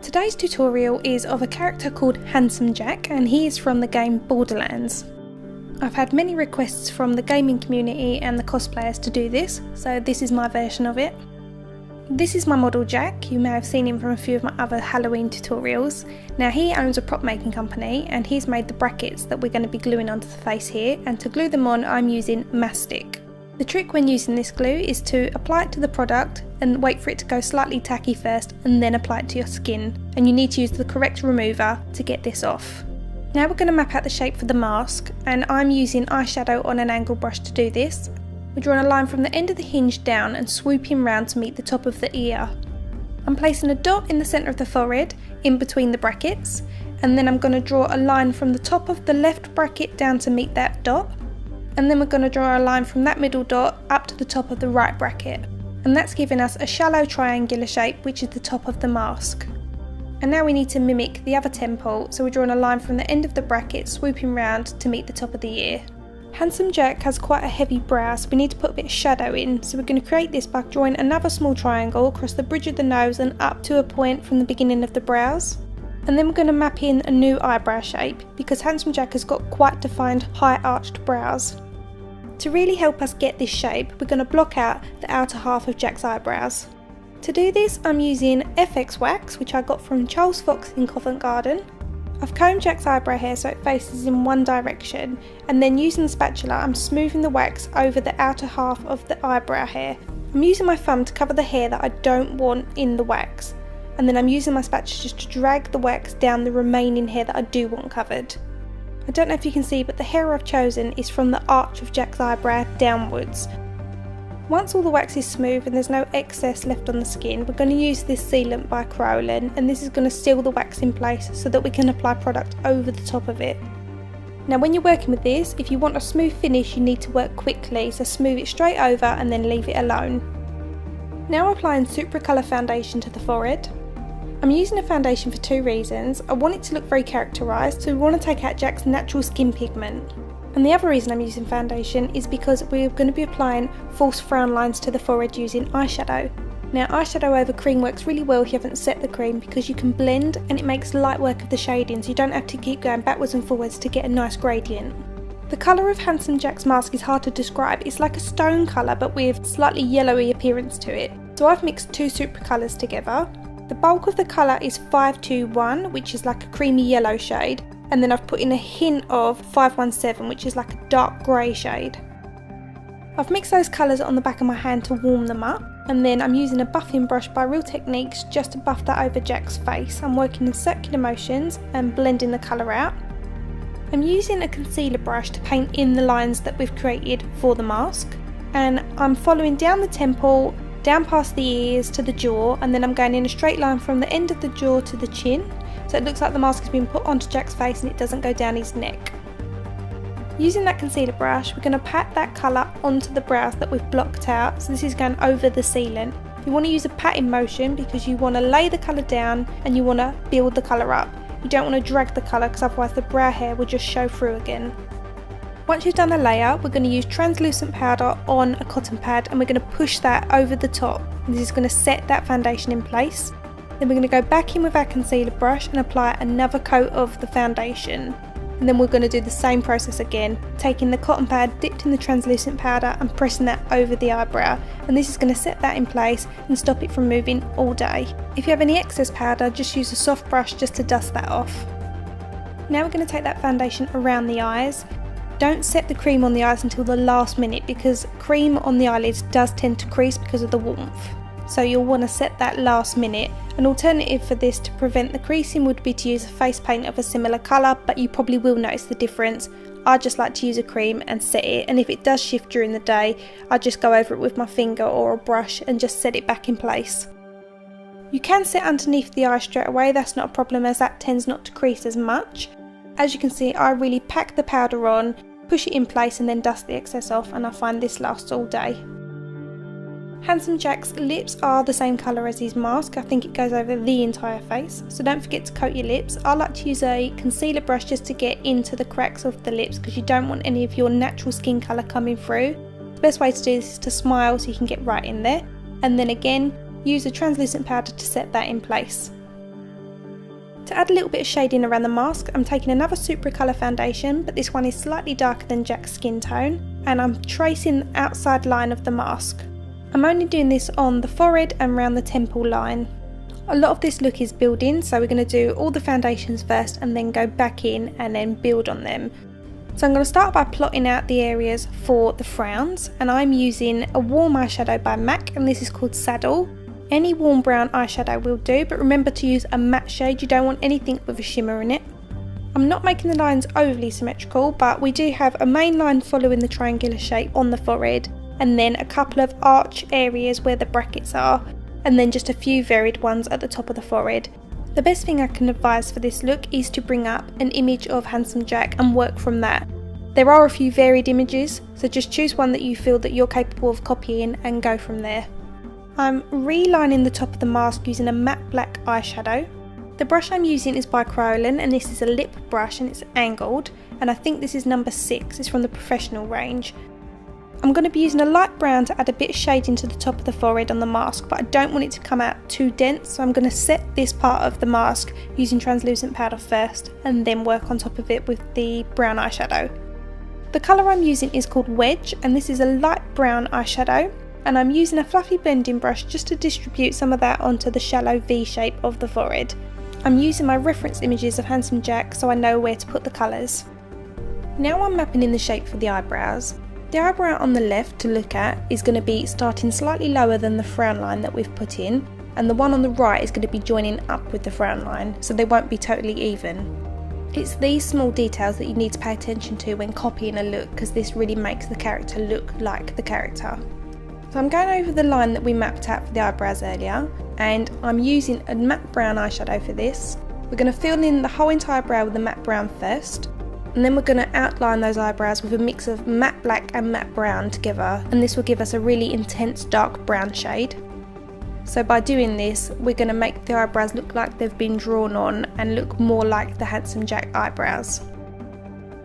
Today's tutorial is of a character called Handsome Jack, and he is from the game Borderlands. I've had many requests from the gaming community and the cosplayers to do this, so this is my version of it. This is my model Jack. You may have seen him from a few of my other Halloween tutorials. Now he owns a prop making company and he's made the brackets that we're going to be gluing onto the face here, and to glue them on I'm using mastic. The trick when using this glue is to apply it to the product and wait for it to go slightly tacky first and then apply it to your skin, and you need to use the correct remover to get this off. Now we're going to map out the shape for the mask, and I'm using eyeshadow on an angle brush to do this. We're drawing a line from the end of the hinge down and swooping round to meet the top of the ear. I'm placing a dot in the centre of the forehead in between the brackets, and then I'm going to draw a line from the top of the left bracket down to meet that dot. And then we're going to draw a line from that middle dot up to the top of the right bracket, and that's giving us a shallow triangular shape, which is the top of the mask. And now we need to mimic the other temple, so we're drawing a line from the end of the bracket swooping round to meet the top of the ear. Handsome Jack has quite a heavy brow, so we need to put a bit of shadow in, so we're going to create this by drawing another small triangle across the bridge of the nose and up to a point from the beginning of the brows. And then we're going to map in a new eyebrow shape, because Handsome Jack has got quite defined high arched brows. To really help us get this shape, we're going to block out the outer half of Jack's eyebrows. To do this, I'm using FX wax, which I got from Charles Fox in Covent Garden. I've combed Jack's eyebrow hair so it faces in one direction, and then using the spatula I'm smoothing the wax over the outer half of the eyebrow hair. I'm using my thumb to cover the hair that I don't want in the wax, and then I'm using my spatula just to drag the wax down the remaining hair that I do want covered. I don't know if you can see, but the hair I've chosen is from the arch of Jack's eyebrow downwards. Once all the wax is smooth and there's no excess left on the skin, we're going to use this sealant by Crowlin, and this is going to seal the wax in place so that we can apply product over the top of it. Now when you're working with this, if you want a smooth finish you need to work quickly, so smooth it straight over and then leave it alone. Now applying Supracolour foundation to the forehead. I'm using a foundation for two reasons. I want it to look very characterised, so we want to take out Jack's natural skin pigment. And the other reason I'm using foundation is because we're going to be applying false frown lines to the forehead using eyeshadow. Now eyeshadow over cream works really well if you haven't set the cream, because you can blend and it makes light work of the shading, so you don't have to keep going backwards and forwards to get a nice gradient. The colour of Handsome Jack's mask is hard to describe. It's like a stone colour but with slightly yellowy appearance to it. So I've mixed two Supracolours together. The bulk of the colour is 521, which is like a creamy yellow shade, and then I've put in a hint of 517, which is like a dark grey shade. I've mixed those colours on the back of my hand to warm them up, and then I'm using a buffing brush by Real Techniques just to buff that over Jack's face. I'm working in circular motions and blending the colour out. I'm using a concealer brush to paint in the lines that we've created for the mask, and I'm following down the temple, down past the ears to the jaw, and then I'm going in a straight line from the end of the jaw to the chin, so it looks like the mask has been put onto Jack's face and it doesn't go down his neck. Using that concealer brush, we're going to pat that colour onto the brows that we've blocked out, so this is going over the sealant. You want to use a patting motion because you want to lay the colour down and you want to build the colour up. You don't want to drag the colour because otherwise the brow hair will just show through again. Once you've done a layer, we're going to use translucent powder on a cotton pad and we're going to push that over the top. And this is going to set that foundation in place. Then we're going to go back in with our concealer brush and apply another coat of the foundation. And then we're going to do the same process again, taking the cotton pad dipped in the translucent powder and pressing that over the eyebrow. And this is going to set that in place and stop it from moving all day. If you have any excess powder, just use a soft brush just to dust that off. Now we're going to take that foundation around the eyes. Don't set the cream on the eyes until the last minute, because cream on the eyelids does tend to crease because of the warmth. So you'll want to set that last minute. An alternative for this to prevent the creasing would be to use a face paint of a similar colour, but you probably will notice the difference. I just like to use a cream and set it, and if it does shift during the day, I just go over it with my finger or a brush and just set it back in place. You can set underneath the eye straight away, that's not a problem as that tends not to crease as much. As you can see, I really pack the powder on, push it in place and then dust the excess off, and I find this lasts all day. Handsome Jack's lips are the same colour as his mask. I think it goes over the entire face, so don't forget to coat your lips. I like to use a concealer brush just to get into the cracks of the lips because you don't want any of your natural skin colour coming through. The best way to do this is to smile so you can get right in there, and then again use a translucent powder to set that in place. To add a little bit of shading around the mask, I'm taking another Supra Colour foundation, but this one is slightly darker than Jack's skin tone, and I'm tracing the outside line of the mask. I'm only doing this on the forehead and around the temple line. A lot of this look is building, so we're going to do all the foundations first and then go back in and then build on them. So I'm going to start by plotting out the areas for the frowns, and I'm using a warm eyeshadow by MAC, and this is called Saddle. Any warm brown eyeshadow will do, but remember to use a matte shade, you don't want anything with a shimmer in it. I'm not making the lines overly symmetrical, but we do have a main line following the triangular shape on the forehead, and then a couple of arch areas where the brackets are, and then just a few varied ones at the top of the forehead. The best thing I can advise for this look is to bring up an image of Handsome Jack and work from that. There are a few varied images, so just choose one that you feel that you're capable of copying and go from there. I'm relining the top of the mask using a matte black eyeshadow. The brush I'm using is by Kryolan, and this is a lip brush and it's angled, and I think this is number 6, it's from the professional range. I'm going to be using a light brown to add a bit of shading to the top of the forehead on the mask, but I don't want it to come out too dense, so I'm going to set this part of the mask using translucent powder first and then work on top of it with the brown eyeshadow. The colour I'm using is called Wedge, and this is a light brown eyeshadow, and I'm using a fluffy blending brush just to distribute some of that onto the shallow V shape of the forehead. I'm using my reference images of Handsome Jack so I know where to put the colours. Now I'm mapping in the shape for the eyebrows. The eyebrow on the left to look at is going to be starting slightly lower than the frown line that we've put in, and the one on the right is going to be joining up with the frown line, so they won't be totally even. It's these small details that you need to pay attention to when copying a look, because this really makes the character look like the character. So I'm going over the line that we mapped out for the eyebrows earlier, and I'm using a matte brown eyeshadow for this. We're going to fill in the whole entire brow with the matte brown first, and then we're going to outline those eyebrows with a mix of matte black and matte brown together, and this will give us a really intense dark brown shade. So by doing this, we're going to make the eyebrows look like they've been drawn on and look more like the Handsome Jack eyebrows.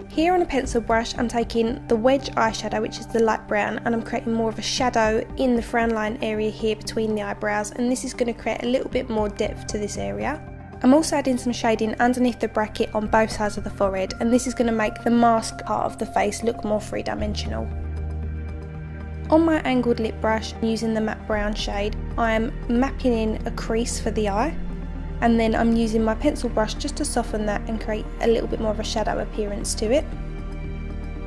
Here on a pencil brush, I'm taking the Wedge eyeshadow, which is the light brown, and I'm creating more of a shadow in the frown line area here between the eyebrows, and this is going to create a little bit more depth to this area. I'm also adding some shading underneath the bracket on both sides of the forehead, and this is going to make the mask part of the face look more three-dimensional. On my angled lip brush, using the matte brown shade, I am mapping in a crease for the eye, and then I'm using my pencil brush just to soften that and create a little bit more of a shadow appearance to it.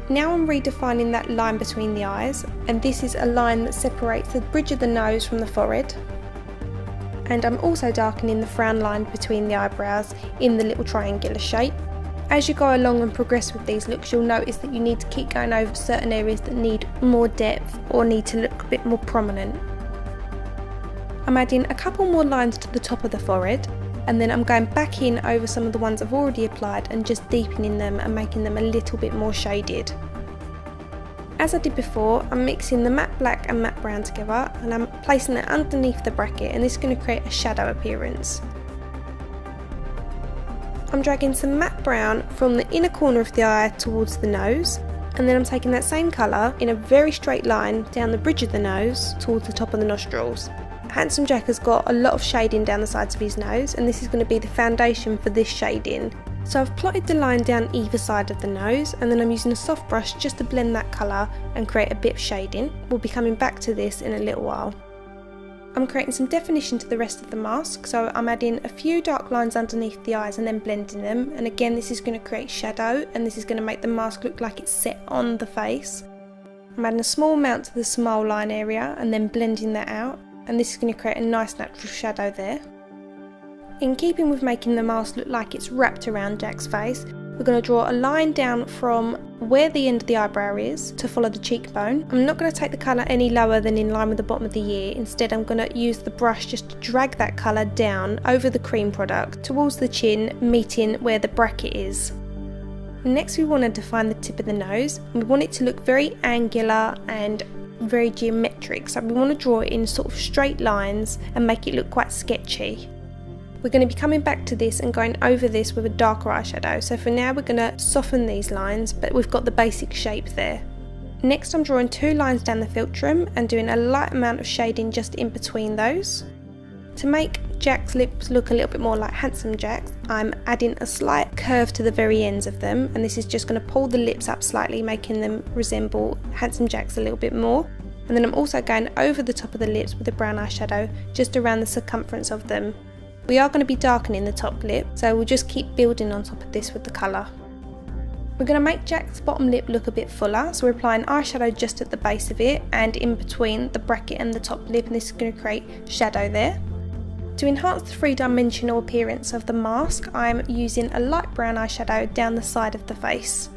Now I'm redefining that line between the eyes, and this is a line that separates the bridge of the nose from the forehead. And I'm also darkening the frown line between the eyebrows in the little triangular shape. As you go along and progress with these looks, you'll notice that you need to keep going over certain areas that need more depth or need to look a bit more prominent. I'm adding a couple more lines to the top of the forehead, and then I'm going back in over some of the ones I've already applied and just deepening them and making them a little bit more shaded. As I did before, I'm mixing the matte black and matte brown together, and I'm placing it underneath the bracket, and this is going to create a shadow appearance. I'm dragging some matte brown from the inner corner of the eye towards the nose, and then I'm taking that same colour in a very straight line down the bridge of the nose towards the top of the nostrils. Handsome Jack has got a lot of shading down the sides of his nose, and this is going to be the foundation for this shading. So I've plotted the line down either side of the nose, and then I'm using a soft brush just to blend that colour and create a bit of shading. We'll be coming back to this in a little while. I'm creating some definition to the rest of the mask, so I'm adding a few dark lines underneath the eyes and then blending them, and again this is going to create shadow, and this is going to make the mask look like it's set on the face. I'm adding a small amount to the smile line area and then blending that out, and this is going to create a nice natural shadow there. In keeping with making the mask look like it's wrapped around Jack's face, we're going to draw a line down from where the end of the eyebrow is to follow the cheekbone. I'm not going to take the colour any lower than in line with the bottom of the ear. Instead, I'm going to use the brush just to drag that colour down over the cream product towards the chin, meeting where the bracket is. Next, we want to define the tip of the nose. We want it to look very angular and very geometric, so we want to draw it in sort of straight lines and make it look quite sketchy. We're going to be coming back to this and going over this with a darker eyeshadow, so for now we're going to soften these lines, but we've got the basic shape there. Next I'm drawing 2 lines down the philtrum and doing a light amount of shading just in between those. To make Jack's lips look a little bit more like Handsome Jack's, I'm adding a slight curve to the very ends of them, and this is just going to pull the lips up slightly, making them resemble Handsome Jack's a little bit more. And then I'm also going over the top of the lips with a brown eyeshadow, just around the circumference of them. We are going to be darkening the top lip, so we'll just keep building on top of this with the colour. We're going to make Jack's bottom lip look a bit fuller, so we're applying eyeshadow just at the base of it and in between the bracket and the top lip, and this is going to create shadow there. To enhance the three-dimensional appearance of the mask, I'm using a light brown eyeshadow down the side of the face.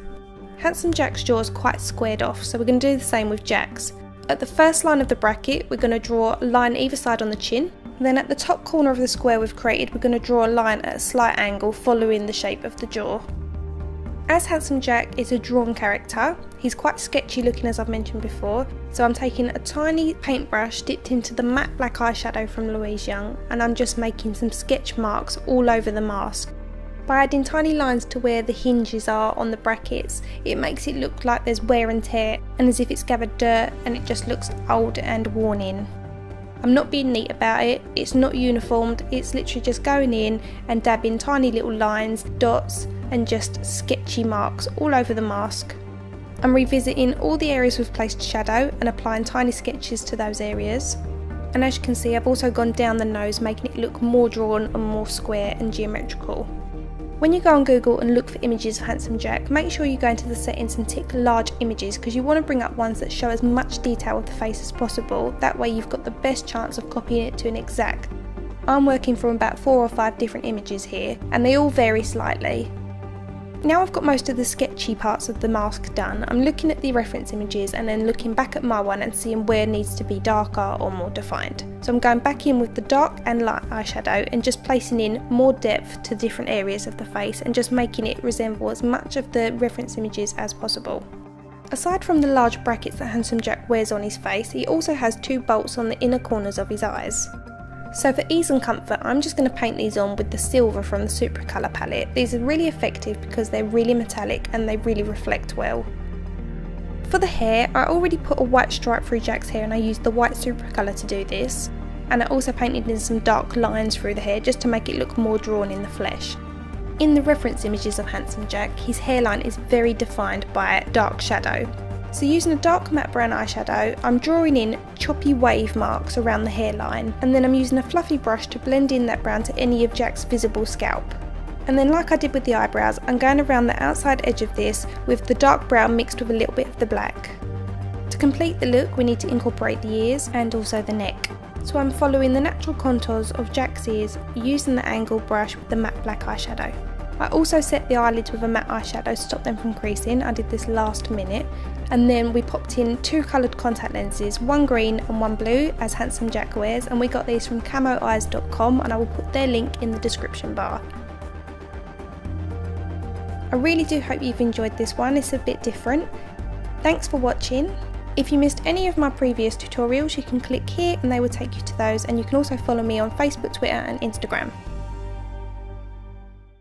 Handsome Jack's jaw is quite squared off, so we're going to do the same with Jack's. At the first line of the bracket, we're going to draw a line either side on the chin. Then at the top corner of the square we've created, we're going to draw a line at a slight angle following the shape of the jaw. As Handsome Jack is a drawn character, he's quite sketchy looking as I've mentioned before, so I'm taking a tiny paintbrush dipped into the matte black eyeshadow from Louise Young, and I'm just making some sketch marks all over the mask. By adding tiny lines to where the hinges are on the brackets, it makes it look like there's wear and tear and as if it's gathered dirt, and it just looks old and worn in. I'm not being neat about it, it's not uniformed, it's literally just going in and dabbing tiny little lines, dots and just sketchy marks all over the mask. I'm revisiting all the areas we've placed shadow and applying tiny sketches to those areas. And as you can see, I've also gone down the nose, making it look more drawn and more square and geometrical. When you go on Google and look for images of Handsome Jack, make sure you go into the settings and tick large images, because you want to bring up ones that show as much detail of the face as possible. That way you've got the best chance of copying it to an exact. I'm working from about 4 or 5 different images here, and they all vary slightly. Now I've got most of the sketchy parts of the mask done, I'm looking at the reference images and then looking back at my one and seeing where it needs to be darker or more defined. So I'm going back in with the dark and light eyeshadow and just placing in more depth to different areas of the face and just making it resemble as much of the reference images as possible. Aside from the large brackets that Handsome Jack wears on his face, he also has 2 bolts on the inner corners of his eyes. So for ease and comfort, I'm just going to paint these on with the silver from the Supra colour palette. These are really effective because they're really metallic and they really reflect well. For the hair, I already put a white stripe through Jack's hair and I used the white Supra colour to do this. And I also painted in some dark lines through the hair just to make it look more drawn in the flesh. In the reference images of Handsome Jack, his hairline is very defined by dark shadow. So using a dark matte brown eyeshadow, I'm drawing in choppy wave marks around the hairline, and then I'm using a fluffy brush to blend in that brown to any of Jack's visible scalp. And then like I did with the eyebrows, I'm going around the outside edge of this with the dark brown mixed with a little bit of the black. To complete the look, we need to incorporate the ears and also the neck. So I'm following the natural contours of Jack's ears using the angle brush with the matte black eyeshadow. I also set the eyelids with a matte eyeshadow to stop them from creasing. I did this last minute. And then we popped in 2 coloured contact lenses, one green and one blue as Handsome Jack wears, and we got these from camoeyes.com, and I will put their link in the description bar. I really do hope you've enjoyed this one, it's a bit different. Thanks for watching. If you missed any of my previous tutorials, you can click here and they will take you to those, and you can also follow me on Facebook, Twitter and Instagram.